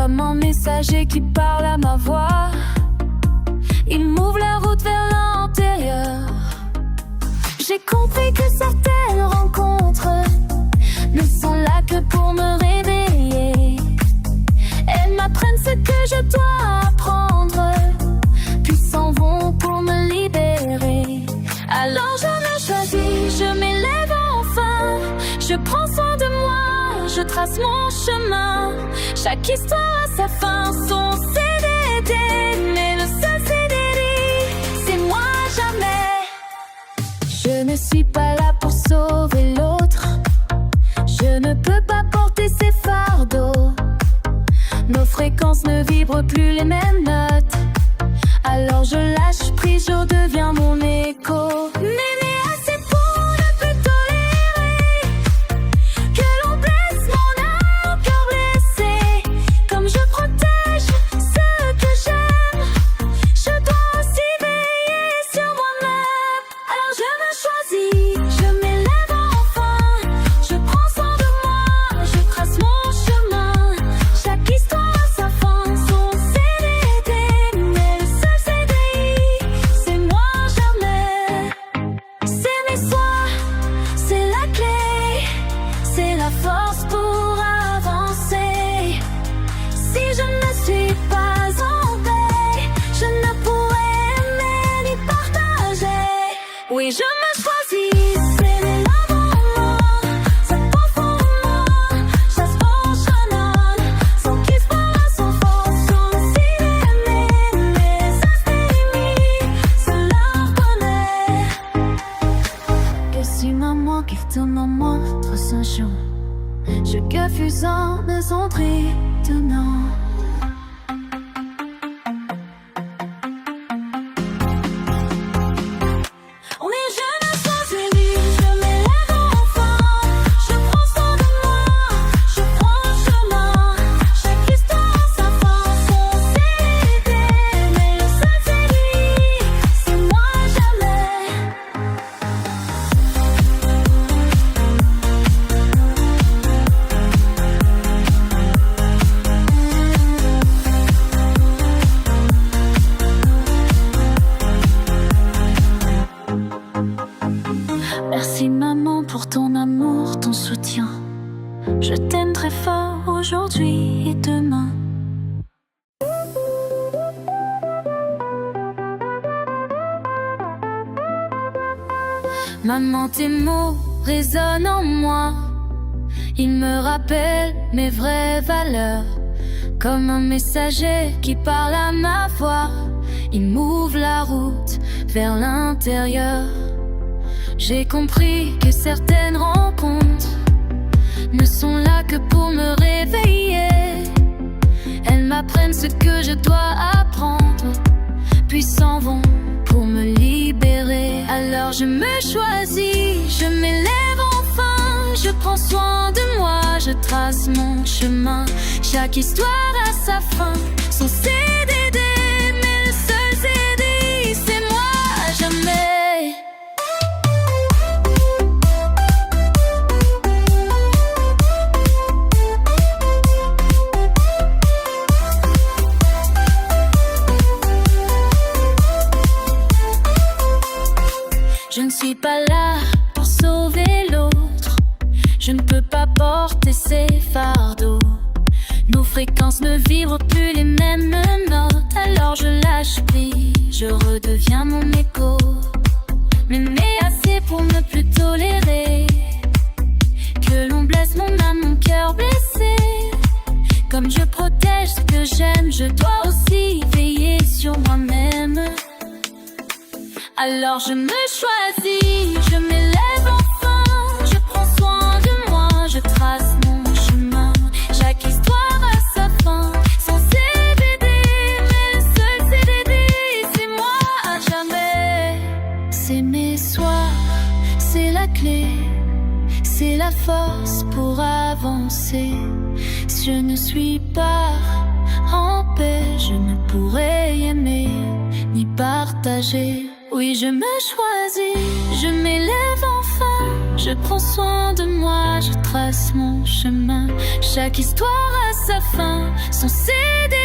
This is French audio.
comme un messager qui parle à ma voix. Il m'ouvre la route vers l'intérieur. J'ai compris que certaines rencontres ne sont là que pour me réveiller. Elles m'apprennent ce que je dois apprendre, puis s'en vont pour me libérer. Alors je me choisis, je m'élève enfin. Je prends soin de moi, je trace mon chemin. Chaque histoire a sa fin, son CDD. Mais le seul CDD, c'est moi jamais. Je ne suis pas là pour sauver l'autre. Je ne peux pas porter ses fardeaux. Nos fréquences ne vibrent plus les mêmes notes. Alors je lâche prise, je deviens mon écho. M'aimer assez pour ne plus tolérer que l'on blesse mon âme, cœur blessé. Comme je protège ce que j'aime, je dois aussi veiller sur moi-même. Alors je me choisis, je m'élève enfin. Je prends soin de moi, je trace mon chemin. Chaque histoire a sa fin, son CDD. Mais le seul CDI, c'est moi jamais. C'est mes soins, c'est la clé, c'est la force pour avancer. Si je ne suis pas en paix, je ne pourrai aimer ni partager. Oui, je me choisis, c'est l'avant-moi, ça profond en moi, chasse penchonnade, sans kiff pas, sans force, sans cinémé, mais ça c'est cela reconnaît. Que si maman qui tourne en moi, ressent chaud, je confuse en me centrer tenant. On est jeunes à sens unis, je m'élève enfin. Je prends soin de moi, je prends le chemin. Chaque histoire a sa fin, son CDD. Mais le seul CDI, c'est moi jamais. Merci maman pour ton amour, ton soutien. Je t'aime très fort aujourd'hui et demain. Maman, tes mots résonnent en moi. Ils me rappellent mes vraies valeurs. Comme un messager qui parle à ma voix. Il m'ouvre la route vers l'intérieur. J'ai compris que certaines rencontres ne sont là que pour me réveiller. Elles m'apprennent ce que je dois apprendre, puis s'en vont pour me libérer. Alors je me choisis, je m'élève enfin. Je prends soin de moi, je trace mon chemin. Chaque histoire a sa fin, son CDD. Mais le seul CDI, c'est moi jamais. Je ne suis pas là pour sauver l'autre. Je ne peux pas porter ses fardeaux. Nos fréquences ne vibrent plus les mêmes notes. Alors je lâche prise, je redeviens mon écho. M'aimer assez pour ne plus tolérer que l'on blesse mon âme, mon cœur blessé. Comme je protège ce que j'aime, je dois aussi veiller sur moi-même. Alors je me choisis, je m'élève enfin. Je prends soin de moi, je trace mon chemin. Chaque histoire a sa fin, son CDD. Mais le seul CDD, c'est moi à jamais. C'est mes soins, c'est la clé, c'est la force pour avancer. Si je ne suis pas en paix, je ne pourrai aimer ni partager. Oui, je me choisis, je m'élève enfin. Je prends soin de moi, je trace mon chemin. Chaque histoire a sa fin, son CD